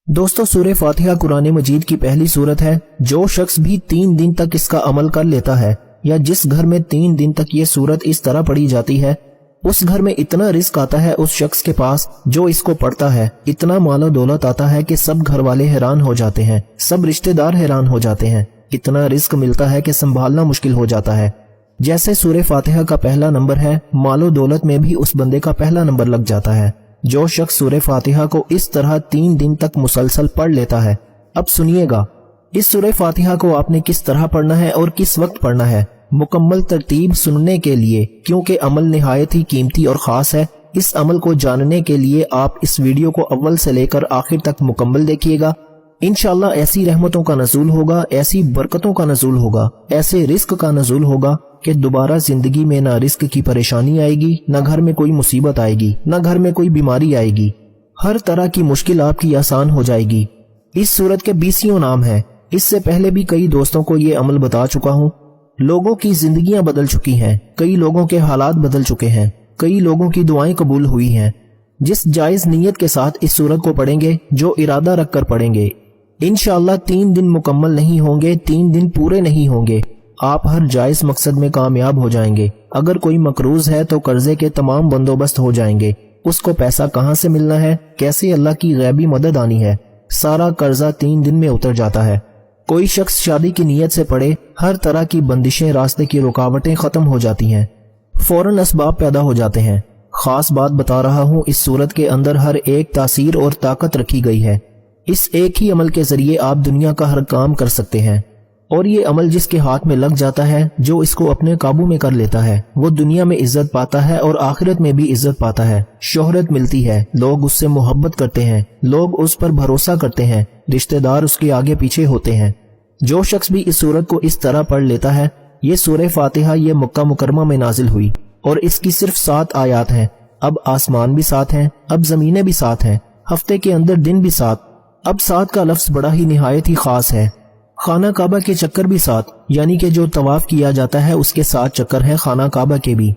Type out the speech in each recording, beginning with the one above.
दोस्तों, सूरह फातिहा कुरान मजीद की पहली सूरत है। जो शख्स भी 3 दिन तक इसका अमल कर लेता है या जिस घर में 3 दिन तक ये सूरत इस तरह पढ़ी जाती है, उस घर में इतना रिस्क आता है उस शख्स के पास जो इसको पढ़ता है, इतना मालो दौलत आता है कि सब घर वाले हैरान हो जाते हैं, सब रिश्तेदार हैरान हो जाते हैं। इतना रिस्क मिलता है कि संभालना मुश्किल हो जाता है। जैसे सूरह फातिहा का पहला नंबर है, मालो दौलत में भी उस बंदे का पहला नंबर लग जाता है जो शख्स सूरह फातिहा को इस तरह 3 दिन तक मुसलसल पढ़ लेता है। अब सुनिएगा, इस सूरह फातिहा को आपने किस तरह पढ़ना है और किस वक्त पढ़ना है, मुकम्मल तरतीब सुनने के लिए, क्योंकि अमल निहायत ही कीमती और खास है। इस अमल को जानने के लिए आप इस वीडियो को अव्वल से लेकर आखिर तक मुकम्मल देखिएगा। इंशाअल्लाह ऐसी रहमतों का नज़ूल होगा, ऐसी बरकतों का नज़ूल होगा, ऐसे रिस्क का नज़ूल होगा कि दोबारा जिंदगी में ना रिस्क की परेशानी आएगी, ना घर में कोई मुसीबत आएगी, ना घर में कोई बीमारी आएगी। हर तरह की मुश्किल आपकी आसान हो जाएगी। इस सूरत के 20 नाम हैं। इससे पहले भी कई दोस्तों को ये अमल बता चुका हूँ। लोगों की जिंदगियां बदल चुकी हैं, कई लोगों के हालात बदल चुके हैं, कई लोगों की दुआएं कबूल हुई हैं। जिस जायज नीयत के साथ इस सूरत को पढ़ेंगे, जो इरादा रखकर पढ़ेंगे, इंशाअल्लाह 3 दिन मुकम्मल नहीं होंगे, 3 दिन पूरे नहीं होंगे, आप हर जायज मकसद में कामयाब हो जाएंगे। अगर कोई मकरूज है तो कर्जे के तमाम बंदोबस्त हो जाएंगे। उसको पैसा कहाँ से मिलना है, कैसे अल्लाह की गैबी मदद आनी है, सारा कर्जा 3 दिन में उतर जाता है। कोई शख्स शादी की नीयत से पढ़े, हर तरह की बंदिशें, रास्ते की रुकावटें खत्म हो जाती हैं, फौरन असबाब पैदा हो जाते हैं। खास बात बता रहा हूँ, इस सूरत के अंदर हर एक तासीर और ताकत रखी गई है। इस एक ही अमल के जरिए आप दुनिया का हर काम कर सकते हैं। और ये अमल जिसके हाथ में लग जाता है, जो इसको अपने काबू में कर लेता है, वो दुनिया में इज्जत पाता है और आखिरत में भी इज्जत पाता है। शोहरत मिलती है, लोग उससे मोहब्बत करते हैं, लोग उस पर भरोसा करते हैं, रिश्तेदार उसके आगे पीछे होते हैं। जो शख्स भी इस सूरत को इस तरह पढ़ लेता है, ये सूरह फातिहा ये मक्का मुकरमा में नाजिल हुई और इसकी सिर्फ 7 आयात हैं। अब आसमान भी 7 हैं, अब जमीनें भी 7 हैं, हफ्ते के अंदर दिन भी 7। अब 7 का लफ्ज बड़ा ही निहायत ही खास है। खाना काबा के चक्कर भी 7, यानी कि जो तवाफ किया जाता है उसके 7 चक्कर हैं खाना काबा के भी।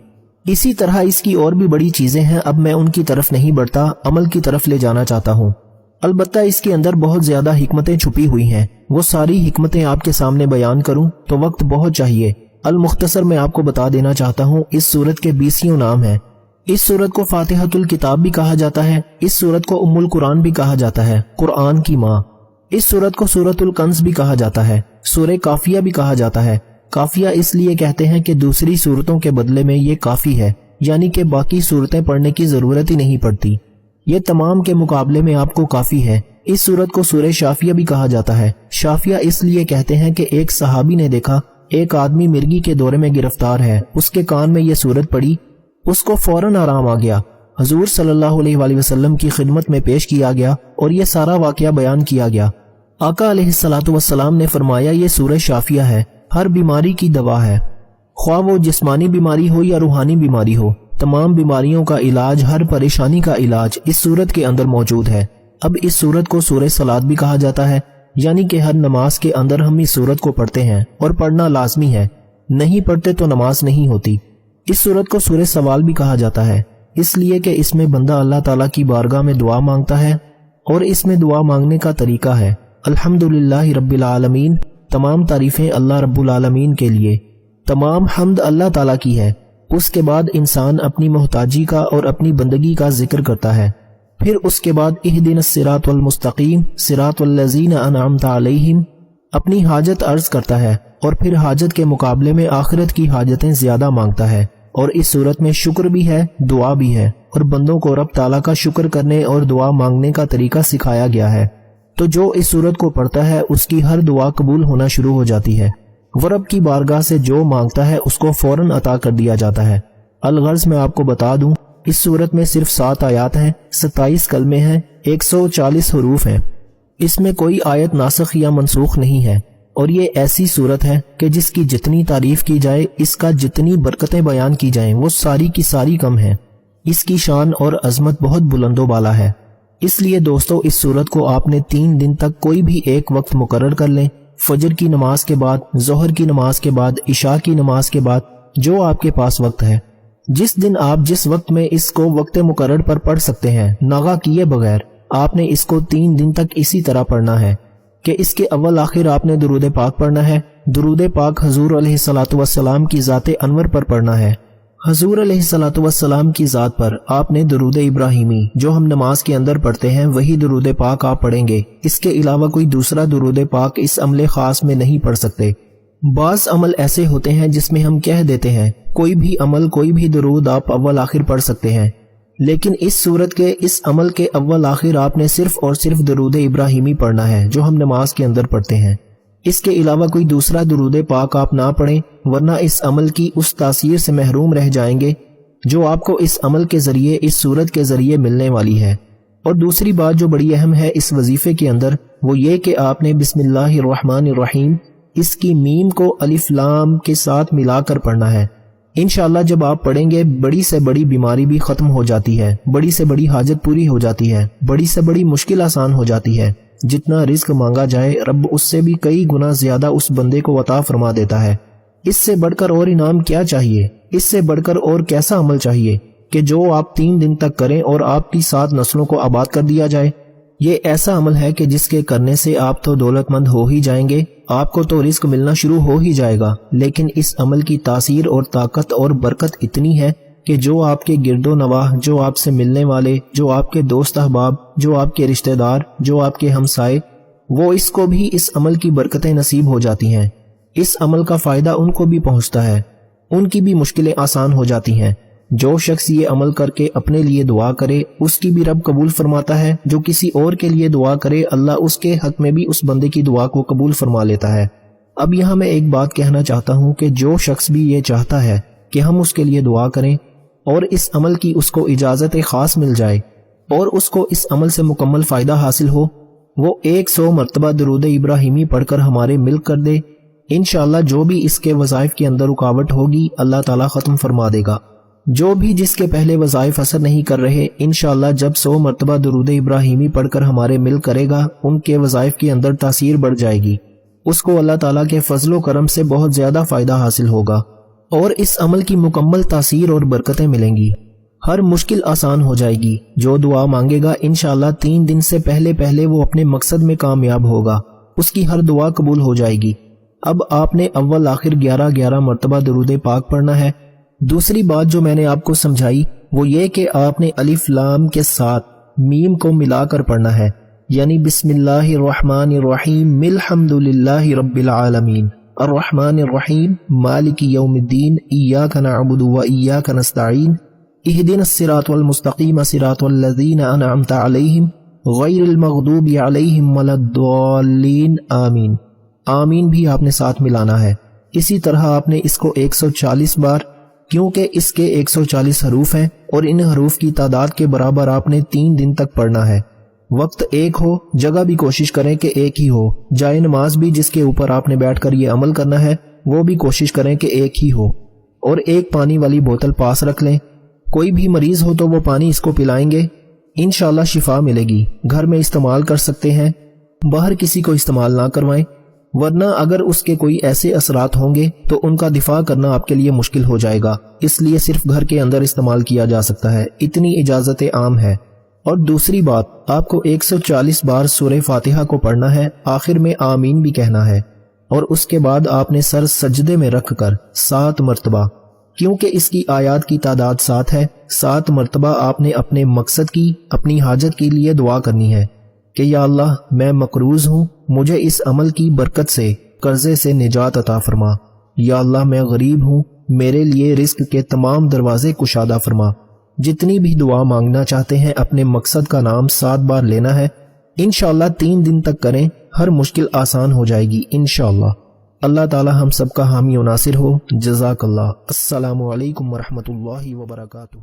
इसी तरह इसकी और भी बड़ी चीजें हैं। अब मैं उनकी तरफ नहीं बढ़ता, अमल की तरफ ले जाना चाहता हूँ। अलबत्ता इसके अंदर बहुत ज्यादा हिकमतें छुपी हुई हैं। वो सारी हिकमतें आपके सामने बयान करूं तो वक्त बहुत चाहिए। अल मुख्तसर मैं आपको बता देना चाहता हूँ, इस सूरत के 20 नाम हैं। इस सूरत को फातिहातुल किताब भी कहा जाता है। इस सूरत को उम्मुल कुरान भी कहा जाता है, कुरान की माँ। इस सूरत को सूरतुल कंज़ भी कहा जाता है, सूरह काफिया भी कहा जाता है। काफिया इसलिए कहते हैं कि दूसरी सूरतों के बदले में ये काफी है, यानी कि बाकी सूरतें पढ़ने की जरूरत ही नहीं पड़ती, ये तमाम के मुकाबले में आपको काफी है। इस सूरत को सूरह शाफिया भी कहा जाता है। शाफिया इसलिए कहते हैं कि एक सहाबी ने देखा एक आदमी मिर्गी के दौरे में गिरफ्तार है, उसके कान में ये सूरत पड़ी, उसको फौरन आराम आ गया। हुजूर सल्लल्लाहु अलैहि वसल्लम की खिदमत में पेश किया गया और ये सारा वाकया बयान किया गया। आका अलैहिस्सलातु वस्सलाम ने फरमाया, ये सूरह शाफिया है, हर बीमारी की दवा है, ख्वाह वो जिस्मानी बीमारी हो या रूहानी बीमारी हो, तमाम बीमारियों का इलाज, हर परेशानी का इलाज इस सूरत के अंदर मौजूद है। अब इस सूरत को सूरह सलात भी कहा जाता है, यानी कि हर नमाज के अंदर हम इस सूरत को पढ़ते हैं और पढ़ना लाजमी है, नहीं पढ़ते तो नमाज नहीं होती। इस सूरत को सूरह सवाल भी कहा जाता है, इसलिए कि इसमें बंदा अल्लाह ताला की बारगाह में दुआ मांगता है और इसमें दुआ मांगने का तरीका है अल्हम्दुलिल्लाहि रब्बिल आलमीन, तमाम तारीफें अल्लाह रब्बुल आलमीन के लिए, तमाम हम्द अल्लाह ताला की है। उसके बाद इंसान अपनी मोहताजी का और अपनी बंदगी का जिक्र करता है। फिर उसके बाद इहदिनस सिरातल मुस्तकीम सिरातल लज़ीना अनअमता अलैहिम, अपनी हाजत अर्ज करता है और फिर हाजत के मुकाबले में आखिरत की हाजतें ज्यादा मांगता है। और इस सूरत में शुक्र भी है, दुआ भी है और बंदों को रब ताला का शुक्र करने और दुआ मांगने का तरीका सिखाया गया है। तो जो इस सूरत को पढ़ता है उसकी हर दुआ कबूल होना शुरू हो जाती है। वो रब की बारगाह से जो मांगता है उसको फौरन अता कर दिया जाता है। अलगर्ज मैं आपको बता दूं, इस सूरत में सिर्फ 7 आयात हैं, 27 कलमे हैं, 140 हरूफ हैं। इसमें कोई आयत नासख या मनसूख नहीं है और ये ऐसी सूरत है कि जिसकी जितनी तारीफ की जाए, इसका जितनी बरकतें बयान की जाएं, वो सारी की सारी कम है। इसकी शान और अजमत बहुत बुलंदो बाला है। इसलिए दोस्तों, इस सूरत को आपने 3 दिन तक कोई भी एक वक्त मुकर्रर कर लें, फजर की नमाज के बाद, जोहर की नमाज के बाद, इशा की नमाज के बाद, जो आपके पास वक्त है, जिस दिन आप जिस वक्त में इसको वक्त मुकर्रर पर पढ़ सकते हैं, नागा किए बगैर آپ نے اس کو 3 دن تک اسی طرح پڑھنا ہے کہ اس کے اول آخر آپ نے درود پاک پڑھنا ہے۔ درود پاک حضور علیہ الصلوۃ والسلام کی ذات انور پر پڑھنا ہے۔ حضور علیہ الصلوۃ والسلام کی ذات پر آپ نے درود ابراہیمی جو ہم نماز کے اندر پڑھتے ہیں وہی درود پاک آپ پڑھیں گے۔ اس کے علاوہ کوئی دوسرا درود پاک اس عمل خاص میں نہیں پڑھ سکتے۔ بعض عمل ایسے ہوتے ہیں جس میں ہم کہہ دیتے ہیں کوئی بھی عمل کوئی بھی درود آپ اول آخر پڑھ سکتے ہیں، لیکن اس صورت کے اس عمل کے اول آخر آپ نے صرف اور صرف درود ابراہیمی پڑھنا ہے جو ہم نماز کے اندر پڑھتے ہیں۔ اس کے علاوہ کوئی دوسرا درود پاک آپ نہ پڑھیں، ورنہ اس عمل کی اس تاثیر سے محروم رہ جائیں گے جو آپ کو اس عمل کے ذریعے اس صورت کے ذریعے ملنے والی ہے۔ اور دوسری بات جو بڑی اہم ہے اس وظیفے کے اندر وہ یہ کہ آپ نے بسم اللہ الرحمن الرحیم اس کی میم کو الف لام کے ساتھ ملا کر پڑھنا ہے۔ انشاءاللہ جب آپ پڑھیں گے بڑی سے بڑی بیماری بھی ختم ہو جاتی ہے، بڑی سے بڑی حاجت پوری ہو جاتی ہے، بڑی سے بڑی مشکل آسان ہو جاتی ہے۔ جتنا رزق مانگا جائے رب اس سے بھی کئی گنا زیادہ اس بندے کو عطا فرما دیتا ہے۔ اس سے بڑھ کر اور انعام کیا چاہیے؟ اس سے بڑھ کر اور کیسا عمل چاہیے کہ جو آپ 3 دن تک کریں اور آپ کی 7 نسلوں کو آباد کر دیا جائے؟ یہ ایسا عمل ہے کہ جس کے کرنے سے آپ تو دولت مند ہو ہی جائیں گے، آپ کو تو رزق ملنا شروع ہو ہی جائے گا، لیکن اس عمل کی تاثیر اور طاقت اور برکت اتنی ہے کہ جو آپ کے گرد و نواح، جو آپ سے ملنے والے، جو آپ کے دوست احباب، جو آپ کے رشتہ دار، جو آپ کے ہمسائے، وہ اس کو بھی اس عمل کی برکتیں نصیب ہو جاتی ہیں۔ اس عمل کا فائدہ ان کو بھی پہنچتا ہے، ان کی بھی مشکلیں آسان ہو جاتی ہیں۔ جو شخص یہ عمل کر کے اپنے لیے دعا کرے اس کی بھی رب قبول فرماتا ہے، جو کسی اور کے لیے دعا کرے اللہ اس کے حق میں بھی اس بندے کی دعا کو قبول فرما لیتا ہے۔ اب یہاں میں ایک بات کہنا چاہتا ہوں کہ جو شخص بھی یہ چاہتا ہے کہ ہم اس کے لیے دعا کریں اور اس عمل کی اس کو اجازت خاص مل جائے اور اس کو اس عمل سے مکمل فائدہ حاصل ہو، وہ 100 مرتبہ درود ابراہیمی پڑھ کر ہمارے مل کر دے، انشاءاللہ جو بھی اس کے وظائف کے اندر رکاوٹ ہوگی اللہ تعالیٰ ختم فرما دے گا۔ جو بھی جس کے پہلے وظائف اثر نہیں کر رہے، انشاءاللہ جب 100 مرتبہ درود ابراہیمی پڑھ کر ہمارے مل کرے گا ان کے وظائف کے اندر تاثیر بڑھ جائے گی، اس کو اللہ تعالیٰ کے فضل و کرم سے بہت زیادہ فائدہ حاصل ہوگا اور اس عمل کی مکمل تاثیر اور برکتیں ملیں گی، ہر مشکل آسان ہو جائے گی۔ جو دعا مانگے گا انشاءاللہ 3 دن سے پہلے وہ اپنے مقصد میں کامیاب ہوگا، اس کی ہر دعا قبول ہو جائے گی۔ اب آپ نے اول آخر 11 مرتبہ درود پاک پڑھنا ہے۔ دوسری بات جو میں نے آپ کو سمجھائی وہ یہ کہ آپ نے الف لام کے ساتھ میم کو ملا کر پڑھنا ہے، یعنی بسم اللہ الرحمن الرحیم الحمد للہ رب العالمین الرحمن الرحیم مالک یوم الدین ایاک نعبد و ایاک نستعین اہدنا الصراط المستقیم صراط الذین انعمت علیہم غیر المغضوب علیہم ولا الضالین آمین۔ آمین بھی آپ نے ساتھ ملانا ہے۔ اسی طرح آپ نے اس کو 140 بار، کیونکہ اس کے 140 حروف ہیں اور ان حروف کی تعداد کے برابر آپ نے 3 دن تک پڑھنا ہے۔ وقت ایک ہو، جگہ بھی کوشش کریں کہ ایک ہی ہو، جائے نماز بھی جس کے اوپر آپ نے بیٹھ کر یہ عمل کرنا ہے وہ بھی کوشش کریں کہ ایک ہی ہو، اور ایک پانی والی بوتل پاس رکھ لیں۔ کوئی بھی مریض ہو تو وہ پانی اس کو پلائیں گے، انشاءاللہ شفا ملے گی۔ گھر میں استعمال کر سکتے ہیں، باہر کسی کو استعمال نہ کروائیں، ورنہ اگر اس کے کوئی ایسے اثرات ہوں گے تو ان کا دفاع کرنا آپ کے لیے مشکل ہو جائے گا، اس لیے صرف گھر کے اندر استعمال کیا جا سکتا ہے، اتنی اجازت عام ہے۔ اور دوسری بات، آپ کو 140 بار سورہ فاتحہ کو پڑھنا ہے، آخر میں آمین بھی کہنا ہے، اور اس کے بعد آپ نے سر سجدے میں رکھ کر 7 مرتبہ، کیونکہ اس کی آیات کی تعداد 7 ہے، 7 مرتبہ آپ نے اپنے مقصد کی، اپنی حاجت کے لیے دعا کرنی ہے کہ یا اللہ میں مقروض ہوں، مجھے اس عمل کی برکت سے قرضے سے نجات عطا فرما۔ یا اللہ میں غریب ہوں، میرے لیے رزق کے تمام دروازے کشادہ فرما۔ جتنی بھی دعا مانگنا چاہتے ہیں اپنے مقصد کا نام 7 بار لینا ہے، انشاءاللہ 3 دن تک کریں، ہر مشکل آسان ہو جائے گی انشاءاللہ۔ اللہ تعالی ہم سب کا حامی و ناصر ہو۔ جزاک اللہ۔ السلام علیکم ورحمۃ اللہ وبرکاتہ۔